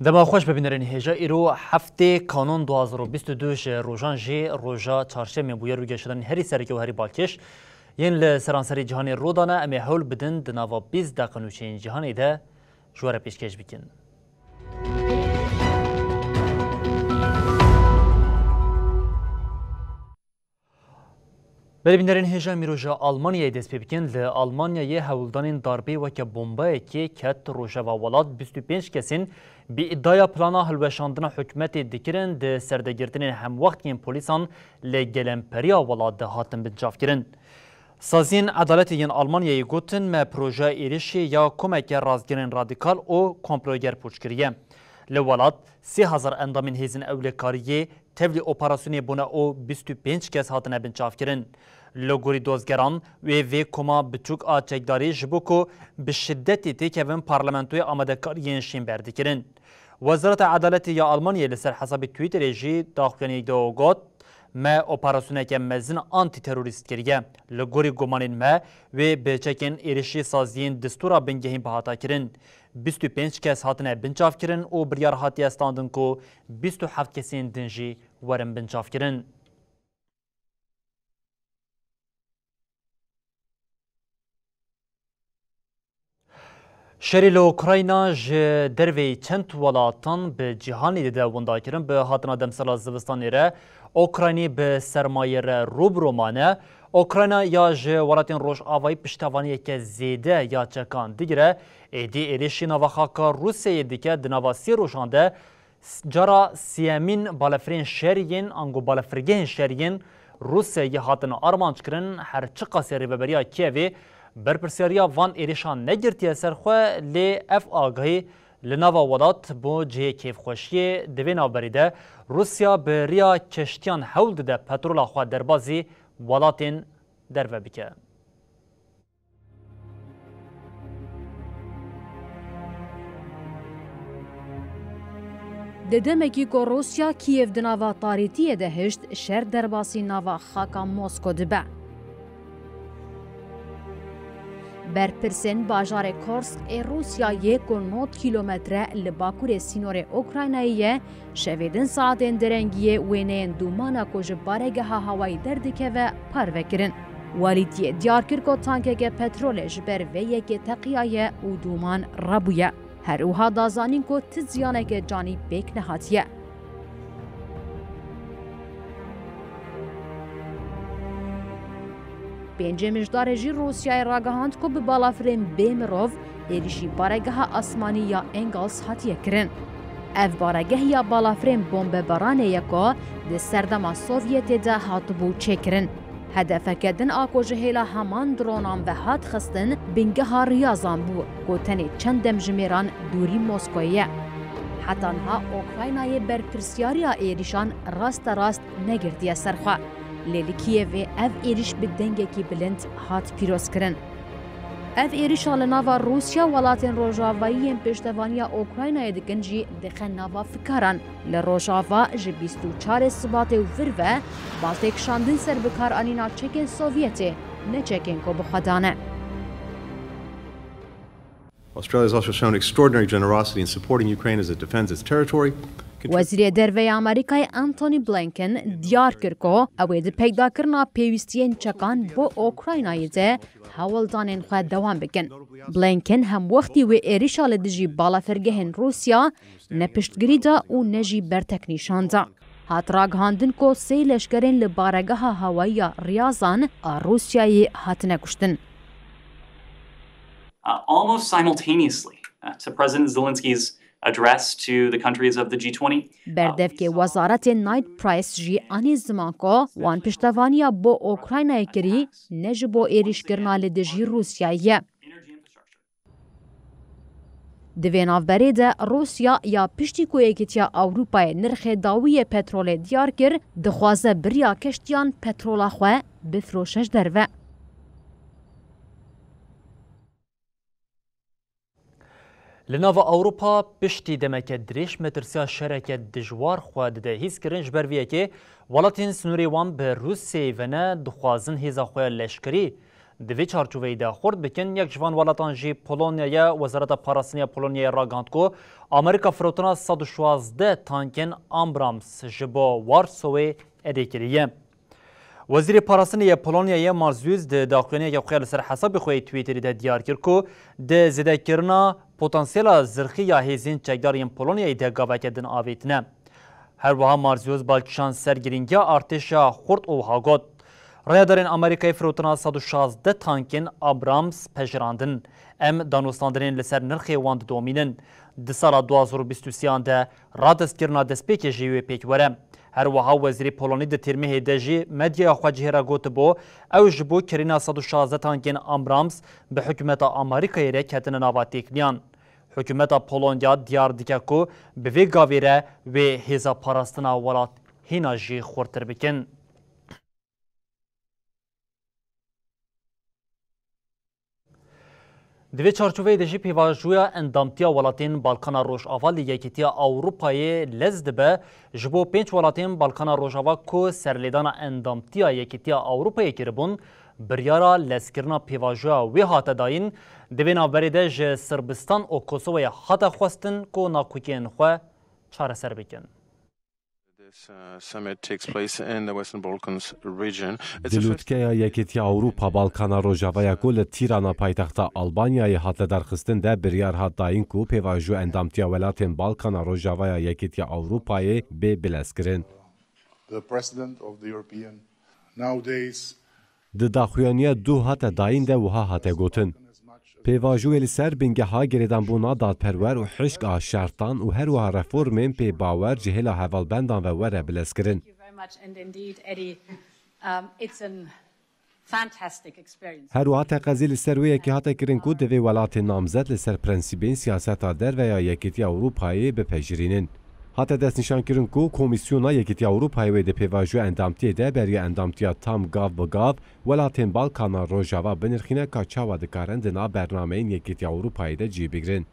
دما خوش ببینرین هجا ایرو هفته کانون 2022 روزان جی روزا چهارشنبه بویر رو گشتن هری سرکی و هری بالکش ین لسرانسری جهانی رودانه امی حول بدن دناوا 20 دقیقه جهانی ده جوار پیشکش بکن. ببینرین هجا میروجا آلمانیای دست بکن ل آلمانیای هولدان داربی و که بمبای که کت روزا و ولاد 25 کسین بی ادعای پلانا هلوشاندن حکومت دکرن ده سردگرتن هم وقتی پلیسان لگلمپریا ولاد هاتن بجاف کرن. سازین عدالت ین آلمانیای گوتن ما پروژه ایرشی یا کمک رازگرین رادیکال او کمپلوگر پوچکریه. لولاد 3000 اندامین هیزن اولکاریه تبلی اپراسیونی بنا او 25 کس هاتن بجاف کرن. لوگوری دوزگران و کما بچوک آچکداری جبوکو به شدتی تکوین پارلمانتوی آماده کاریین شین بردی کرن. وزارت عدالت یا آلمانیا لسر حساب توییتر جی داخلی دو گوت ما اپراسیونه که مزن آنتی تروریست کریه لگوری گمانین ما و به چکن ایرشی سازین دستورا بنگهین بهاتا کرن 25 کس هاتنه بنچاف کرن و بریار هاتی استاندن کو 27 کسین دنجی ورن بنچاف کرن. شریل اوکراینا ج دروی چند ولاتان به جهانی دیده وندا کرن به هاتنا دمسلا زوستانی را اوکراینی به سرمایه را روبرومانه اوکراینا یا ج ولاتین روش آوایی پشتوانی که زیده یا چکان دیگره ایدی ایریشی نواخاکا روسیه دیگه دنواسی روشانده جارا سیامین بالفرین شریین انگو بالفرگین شریین روسیه هاتنا آرمانچ کرن هر چقا سری ببریا کیوی برپرسیاریا وان ایریشان نگرتی اثر خواه لی اف آگاهی لناوا ولات بو جه کیف خوشی دوینا بریده روسیا به ریا کشتیان حول ده پترولا خواه دربازی ولاتین درو بکه. ددمکی که روسیا کیف دناوا تاریتیه ده هشت شهر درباسی ناوا خاکا موسکو دبه. برپرسن باجار کورسک ای روسیا 1.9 کیلومتر لباکور سینور اوکرایناییه شویدن ساعتین درنگیه وینین دومانا کج بارگه هوایی دردکه و پرو کرن. والیتی دیار کرد که تانکه پترولش بر و یک تقیایه و دومان ربویه. هر اوها دازانین که تزیانه که جانی بیک نهاتیه. پنجمجدار جی روسیای راگهاند که به بالافرین بیمروف ایریشی بارگه آسمانی یا انگلس هاتیه کرن. اف بارگه یا بالافرین بمب برانه یکا ده سردما سوویت ده هاتبو چه کرن. هدف کدن آکو جهیلا همان درونان و هات خستن بینگه ها ریاضان بو گوتنی چندم جمیران دوری موسکویه. حتی انها اوکراینای برپرسیاریا ایریشان راست نگردیه سرخواه. لیلی کیف اف ایریش به دنگه کی بلند هات پیروز کرن. اف ایریش آل ناوا روسیا ولاتین روژاوایی پشتوانی اوکراینای دکنجی دخن ناوا فکران لروژاوا جی 24 سبات و وروه بالتک شاندن سر بکار آنینا چکن سوویتی نه چکن کو بخدانه. Australia has also shown extraordinary generosity in supporting Ukraine as it defends its territory. وزیر دروی آمریکای انتونی بلینکن دیار کرد که اوید پیدا کرنا پیوستین چکان با اوکراینایی ده هولدانین خود دوام بکن. بلینکن هم وقتی و ایریشال دجی بالا فرگهن روسیا نپشتگری دا و نجی برتک نیشان دا. هات راگهاندن که سی لشکرین لبارگه هوایی ریاضان روسیایی هات نکشتن. Almost simultaneously to President Zelensky's address to the countries of the G20. بردف که وزارت نایت پرایس جی آنی زمان که وان پشتوانیا با اوکراینای کری نج با ایریش کرنال دجی روسیاییه. دوین آفبری ده روسیا یا پشتی کویکتیا اوروپای نرخ داوی پترول دیار کر دخوازه بریا کشتیان پترولا خواه بفروشش دروه. لناوا اوروپا پشتی دمک دریش مترسیا شرکت دجوار خواد ده هیز کرنج برویه که ولاتین سنوری وان به روسی و نه دخوازن هیزا خواه لشکری دوی چارچوبه ده خورد بکن یک جوان ولاتان جی پولونیا وزارت پاراستنی پولونیا راگاند کو امریکا فروتنا 116 تانکن آمبرامس جبو وارسوی ادیکریه. وزیر پاراستنی پولونیا مارزوز ده داخلینی که خیال سر حساب خوی توییتری ده دیار کرد کو ده زده کرنا پتانسیل زرخی یا هیزین چکدارین پولونیا ده گاوه کدن آویتنه. هر وها مارزوز بالکشان سرگرینگی ارتشا خورد او هاگود. رایدارین امریکای فروتنا 116 تانکین آبرامس پجراندن. ام دانوستاندرین لسر نرخی واند دومینن. ده سال 2023 ده رادست کرنا دسپیک جیوی پیک وره. هر وها وزیر پولونی ده ترمیه دجی مدیا خواجه را گوت بو او جبو کرینا 116 تانکین آبرامس به حکومت امریکای را کتن نواتیک لیان. حکومت پولونیا دیار دیگه کو به وی گاویره و هیزا پاراستنا ولات هینا جی خورتر بکن. دوی چارچوبه دجی پیواجویا اندامتیا ولاتین بالکانا روژاوا لیگیتیا اوروپای لزد به جبو 5 ولاتین بالکانا روژاوا کو سرلیدان اندامتیا یکیتیا اوروپای کربون بریارا لسکرنا پیواجویا وی هات داین دوی نابری ده ج سربستان و کوسووی هات خواستن کو ناکوکین خو چاره سر بکن. دلوتکه یکیتی اوروپا بالکانا روژاویا کو لتیرانا پایتختا آلبانیای هات درخستن ده بریار هات داین کو پیواجو اندامتیا ولاتین بالکانا روژاویا یکیتی اوروپای به بلسکرین. د داخویانیا دو هات داین ده وها هات گوتن. پیواجوی لسر بینگه ها گریدن بونا دادپرور و حشق آشارتان و هر وها رفورمین پی باور جهلا هوالبندان و وره بلسکرین. هر وها تقضی لسر وی که هاته کرن کو دوی ولات نامزد لسر پرنسیبین سیاست در و یا یکیتی اوروپایی بپجرینن. هاته دست نشان کرن کو کمیسیونا یکیتی اوروپایی و ده پیواجو اندامتی ده بری اندامتیا تام گاو بگاو ولاتین بالکانا روژاوا بنرخینه کاچاوا دکارن دنا برنامهین یکیتی اوروپایی ده جی بگرن.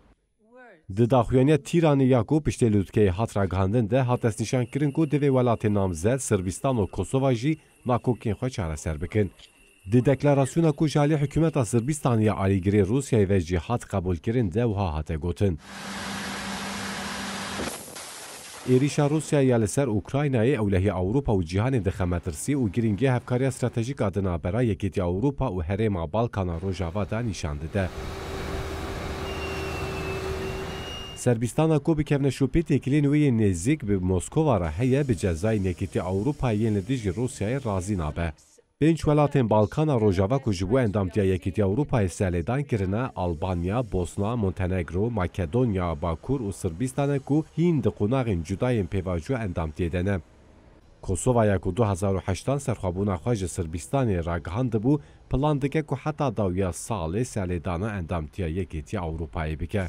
د داخویانیا تیرانی یاکو پشته لوتکه هات راگهاندن ده هات دست نشان کرن کو دوی ولات نامزد سربستان و کوسووا جی ناکوکین خو چاره سر بکن. د دکلاراسیونا کو جالی حکومت سربستانیا آلیگری روسیای و جهات قبول کرن ده وها هات گوتن. ایریشا روسیا یا لسر اوکراینای اولهی اوروپا و جهان دخمترسی و گرینگی هفکاری استراتژیک آدنا برای یکیتی اوروپا و هرما بالکانا روژاوا دا نشان داده. سربستان کو بکفن شوپی تکلین وی نزدیک به مسکو را هیا به جزای یکیتی اوروپا یندیج روسیای رازی نابه. 5 ولاتین بالکانا روژاوا کو جبو اندامتیا یکیتی اوروپای سرلیدان کرنه آلبانیا، بوسنا، مونتنگرو، ماکدونیا، باکور و سربستان کو هین د قوناغین جداین پیواجو اندامتی دنه. کوسووا کو 2008 سرخوابونا خواج سربستان راگهاند بو پلان دکه کو حتی داویا سال سرلیدان اندامتیا یکیتی اوروپای بکه.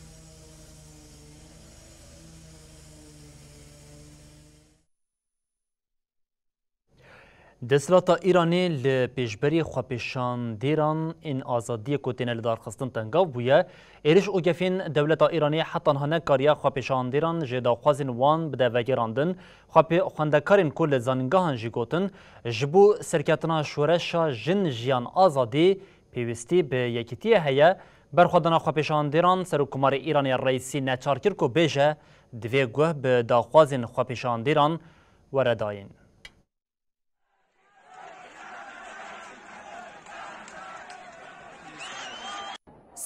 دسلات ایرانی لپیشبری خواپیشان دیران این آزادی کوتین لدار خستن تنگاو بویا ایرش اوگفین دولت ایرانی حتی هنه کاریا خواپیشان دیران جدا خوازین وان بده وگیراندن خواندکارین کل زانگاهان جی گوتن جبو سرکتنا شورشا جن جیان آزادی پیوستی به یکیتی هیا برخوادنا خواپیشان دیران سروکمار ایرانی رئیسی نچار کرد که بیجه دوی گوه به داخوازین خواپیشان دیران ورداین.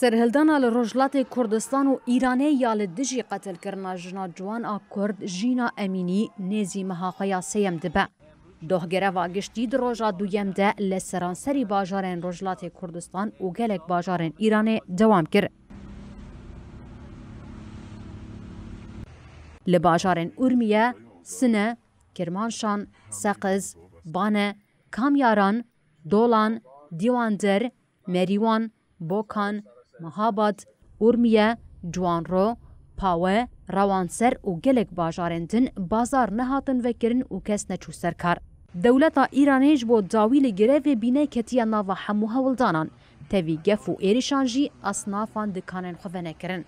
سرهلدانا لروجلات کردستان و ایرانی یا لدجی قتل کرنا جنا جوان آ کرد جینا امینی نیزی مهاخیا سیم دبه. دوهگره واگشتی در روژا دویم ده لسرانسری باجارین روجلات کردستان و گلک باجارین ایرانی دوام کرد. لباجارین ارمیه، سنه، کرمانشان، سقز، بانه، کامیاران، دولان، دیواندر، مریوان، بوکان، مهاباد، ارمیه، جوانرو، پاوه، روانسر و گلک باجارندن بازار نهاتن وکرن و کس نچو سرکار. دولتا ایرانیج بو داویل گره بینه کتیا ناوا همو هولدانان تاوی گف و ایریشانجی اصنافان دکانن خواه نکرن.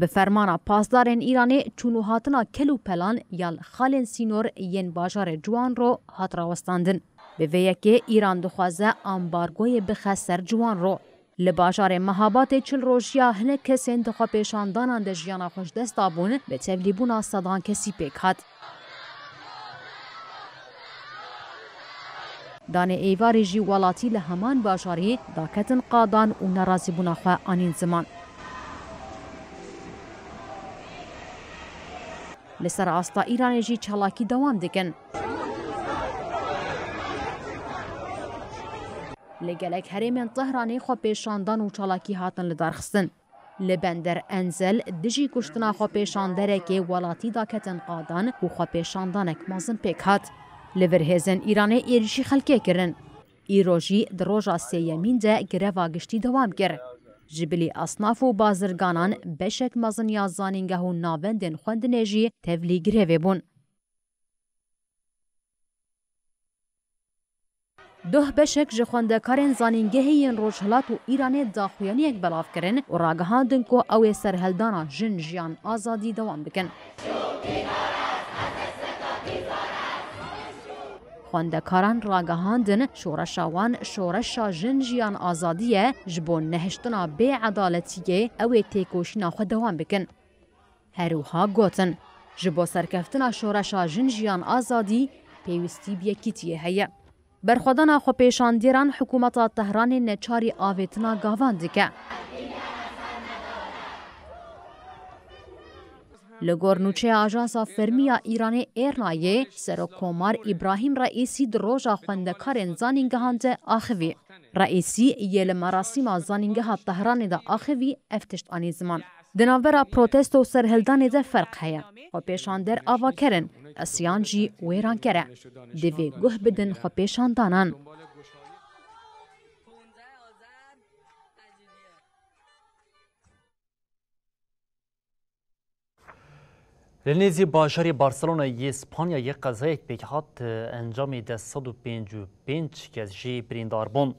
به فرمانا پاسدارên Îranê çûnûhatina kel û pelan ya xalên sînor yên bajarê Ciwan ro hat rawestandin. Bi vê yekê Îran dixwaze ambargoyê bixe ser Ciwan ro. Li bajarê Mehabatê çil rojiya hinek kesên di xwepêşandanan de jiyana xwe ji dest dabûn bi tevlîbûna sedan kesî pêk hat. Danê êvarê jî welatî li heman bajarî daketin qadan û nerazîbûna xwe anîn ziman. Li ser asta Îranê jî çalakî dewam dikin. Li gelek herêmên Tehranê xwepêşandan û çalakî hatin li darxistin. Li Bender Enzel dijî kuştina xwepêşanderekê welatî daketin qadan û xwepêşandanek mezin pêk hat. Li vir hêzên Îranê êrişî xelkê kirin. Îro jî di roja sêyemîn de greva giştî dewam kir. Ji bilî asnaf û bazirganan beşek mezin ya zanîngeh û navendên xwendinê jî tevlî grevê bûn. Duh beşek ji xwendekarên zanîngehê yên Rojhilat û Îranê daxuyaniyek belav kirin û ragihandin ku ew ê serheldana jin jiyan azadî dewam bikin. Xwendekaran ragihandin şoreşa wan şoreşa jin jiyan azadî ye ji bo nehiştina bêedaletiyê ew ê têkoşîna xwe dewam bikin. Herûha gotin ji bo serkeftina şoreşa jin jiyan azadî pêwîstî bi yekîtiyê heye. Berxwedana xwepêşandêran hikûmeta Tehranê neçarî avêtina gavan dike. Li gor nûçeya Ajansa Fermiya Îranê Êrnayê Serokkomar İbrahîm Reîsî di roja xwendekarên zanîngehan de axivî. Reîsî yê li merasîma zanîngeha Tehranê de axivî ev tişt anî ziman. Di navbera protesto serhildanê de ferq heye. Xwepêşander avakerin, esyan jî wêranker e. Divê guh bidin xwepêşandanan. Li nêzî bajarê Barcelonayê Spanyayê qezayek pêk hat encamê de 155 kes jî birîndar bûn.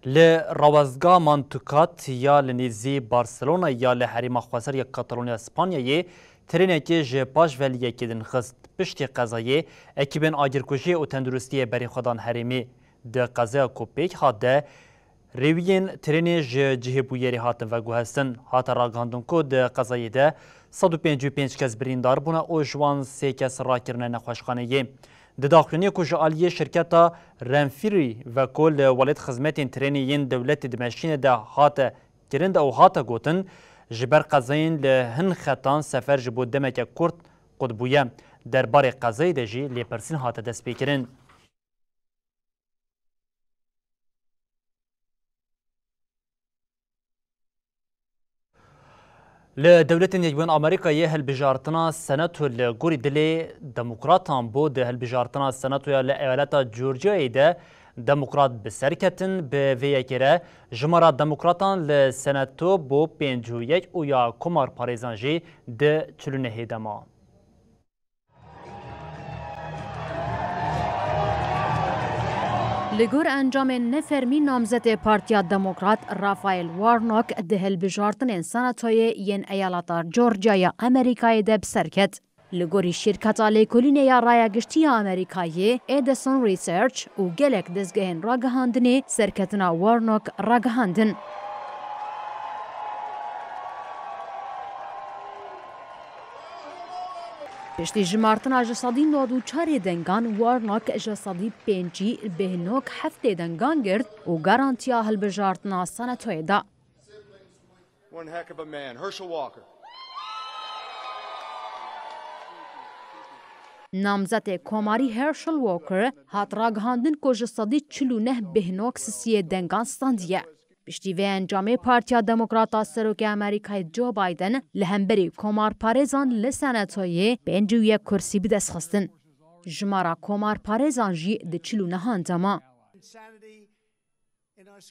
Li rawezga Mantukat ya li nêzî Barcelona ya li herêma xwezeriya Kataloniya Spanyayê trênekê ji paşveliyekê din xist. Piştî qezayê ekîbên agirkujiyê û tenduristiyê berê xwe dan herêmê. Di qezaya ku pêk hat de rêwiyên trênê ji cihêbûyerê hatin veguhestin. Hata ragihandin ku di qezayê de 155 kes birîndar bûne û ji wan 3 kes rakirine nexweşxaneyê. Di daxuyaniyê ku ji aliyê şirketa Renfree ve ku li welêt xizmetên trênê yên dewletê Dimeşînê de hate kirin de û hate gotin ji ber qezayên li hin xetan sefer ji bo demeke Kurd qutbûye. Derbarê qezayê de jî lêpirsîn hate destpêkirin. Li dewletên Yekbûn Amerîkayê hilbijartina Senatû li gorî dilê demokratan bû di hilbijartina Senatoya li eyaleta Georgiayê de demokrat bi ser ketin. Bi vê yekê re jimara demokratan li Senato bû 51 û ya komar parêzan jî di 49 dema. Li gor encamên nefermî namzetê Partiya Demokrat Rafael Warnock di hilbijartinên Senatoyê yên eyaleta Georgiaya Amerîkayê de bi ser ket. Li gorî şîrketa lêkolînê ya Rayagiştiya Amerîkayê Edison Research û gelek dezgehên ragihandinê serketina Warnock ragihandin. Piştî jimartina ji sedî nod û çarê dengan Warnock ji sedî pêncî bêhnok heftê dengan girt û garantiya hilbijartina Senatoyê da. Namzetê Komarî Herschel Walker hat ragihandin ku ji sedî 49 bêhnok sisiyê dengan standiye. Piştî vê encamê Partiya Demokrata Serokê Amerîkayê Joe Biden li hemberî komarparêzan li Senatoyê 51 kursî bi dest xistin. Jimara komarparêzan jî di 49 dema.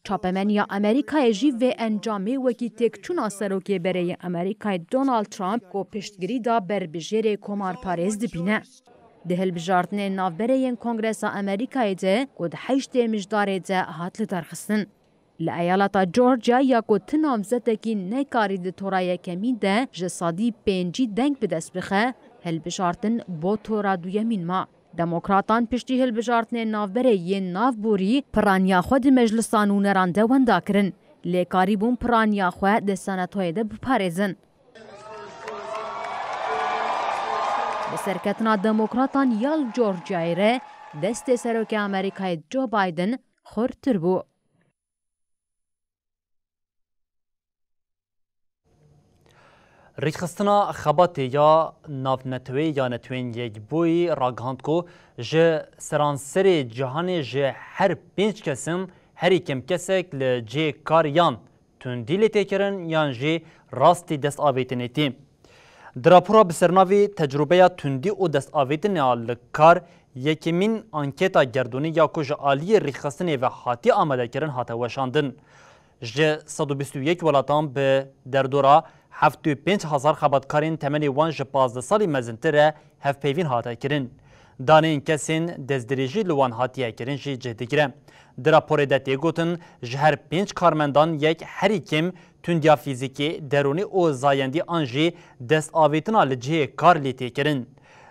Çapemeniya Amerîkayê jî vê encamê wekî têkçûna Serokê Bereyê Amerîkayê Donald Trump ku piştgirî da berbijêrê komarparêz dibîne. Di hilbijartinên navbereyên Kongresa Amerîkayê de ku di 8 mijdarê de hat li derxistin. لایالتا جورجیا یا کو تنامزتکی نکاری د تورا یکمین ده جسادی پنجی دنگ به دست بخه هلبشارتن بو تورا دویمین ما. دموکراتان پشتی هلبشارتن نافبره یه نافبوری پرانیا خود مجلسان و نرانده وندا کرن. لیکاری بون پرانیا خود ده سنتوی ده بپارزن. بسرکتنا دموکراتان یال جورجیای ره دست سروک امریکای جو بایدن خورتر بو. ریخستنا خبات یا نافنتوی یا نتوین یک بوی راگهاند کو جه سرانسر جهان جه هر 5 کسم هری کم کسک لجه کار یان تندی لی تکرن یان جه راستی دست آویتنیتی. دراپورا بسرناوی تجربه تندی و دست آویتنی لکار یکمین انکتا گردونی یا کج آلی ریخستنی و حاتی آمده کرن حتا وشاندن. جه 121 ولاتان به دردورا 75,000 خباتکارین تمنی وان جه 15 سالی مزنتره هف پیوین حتا کرن. دانه این کسین دزدریجی لوان حاتیه کرن جه جهدگیره. دراپور دتی گوتن جه هر 5 کارمندان یک هری کم تندیا فیزیکی درونی او زایندی آنجی دست آویتنا لجه کار لیتی کرن.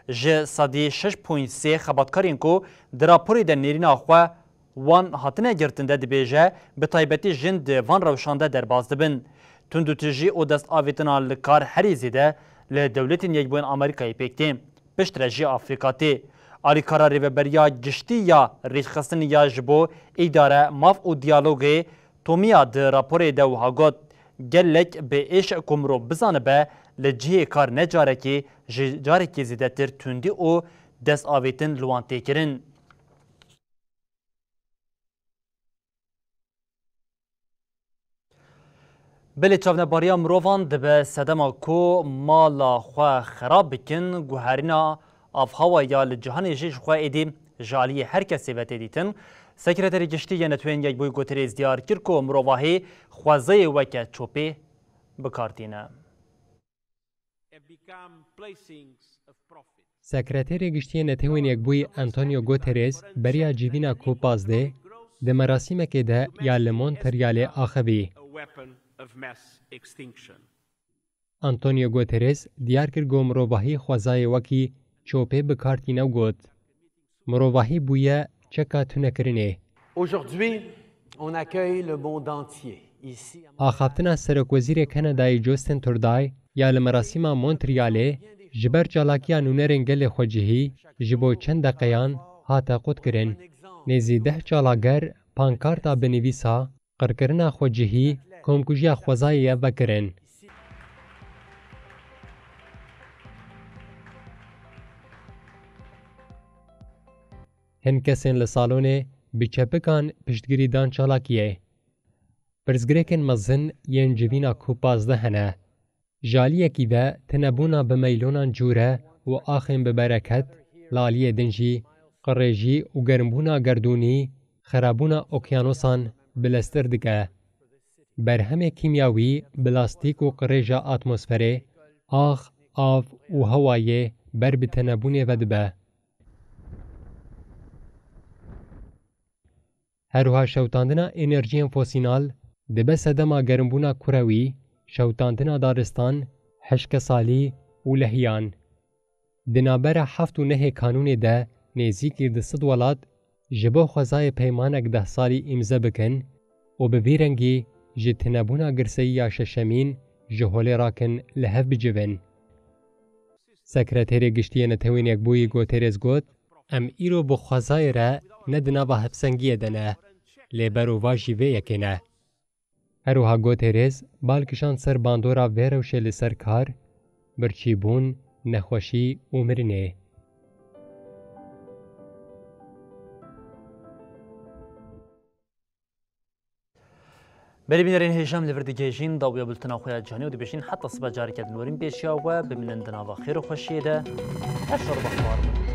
جه صدی 6.3 خباتکارین کو دراپوری در نیرین آخوا وان حاتنه گرتنده دبیجه به طایبتی جند وان روشانده در باز دبن. تندو تجی او دست آویتنا لکار هری زیده لدولتین یک بوین آمریکایی پیکتیم. پشت رجی آفریقاتی. آلی کاراری و بریا گشتی یا ریخستن یا جبو ایداره ماف و دیالوگی تومیا ده راپوری ده و هاگوت گلک به ایش کمرو بزانه به لجه کار نجارکی جارکی زیده تر تندی و دست آویتن لوانتی کرن. بله چاونباریا مروان دبه سدما کو مالا خواه خراب بکن گوهرینا آفهاوا یا لجهان جیش خواه ایدی جالی هر کسی وته دیتن سکرتری گشتی یا نتوین یک بوی گوتری ازدیار کرکو مرواهی خوازه وکه چوپی بکارتینه. سکرتری گشتی نتوین یک بوی انتونیو گوتریز بریا جیوینا کو پازده ده مراسمه که ده یا لمون تریال آخوی. انتونیو گوتریز دیار کرد گو مرواهی خوازه وکی چوپی بکارتینه و گوت. مرواهی بویه چکا تونکرینه. آخافتنا سرک وزیر کانادای جوستن تردای یا لمراسیما مونتریاله جبر چالاکیا نونرنگل خوجهی جبو چند دقیان هاتا قد کرن. نزی 10 چالاگر پانکارتا بنویسا قرکرنا خوجهی کمکوژیا خوزایی وکرن. هن کسین لسالونه بچپکان پشتگیری دان چالاکیه. پرزگریکن مزن ین جوینا کوپازده هنه. جالیه کی و تنبونا بمیلونان جوره و آخیم ببرکت لالیه دنجی قریجی و گرمبونا گردونی خرابونا اوکیانوسان بلستر دگه. برهم کیمیاوی بلاستیک و قریجا اتمسفره آخ آف و هوایه بر بتنبونه ودبه. هروها شوتاندنا انرژی فوسینال دبه سدما گرمبونا کروی شوتاندنا دارستان حشک سالی و لحیان. دنابر 7 کانون ده نزیکی ده 100 ولات جبو خوزای پیمانک 10 سالی امزه بکن و ببیرنگی جتنبونا گرسی یا ششمین جهولی راکن لحف بجوین. سکرتری گشتی نتوین یک بوی گوتریز گوت ام ایرو بخوزای را ندنا با هفسنگیه دنه لیبرو واجی وی یکنه. هروها گوتریز بالکشان سر باندورا ویروشه لسر کار برچیبون نخوشی و مرنه. بری بینرین هیشم لوردگیجین داویا بلتنا خویا جانی و دبیشین حتی صبح جاری کردن ورین بیشیا و ببینن دناوا خیر و خوشیه ده اشار بخوار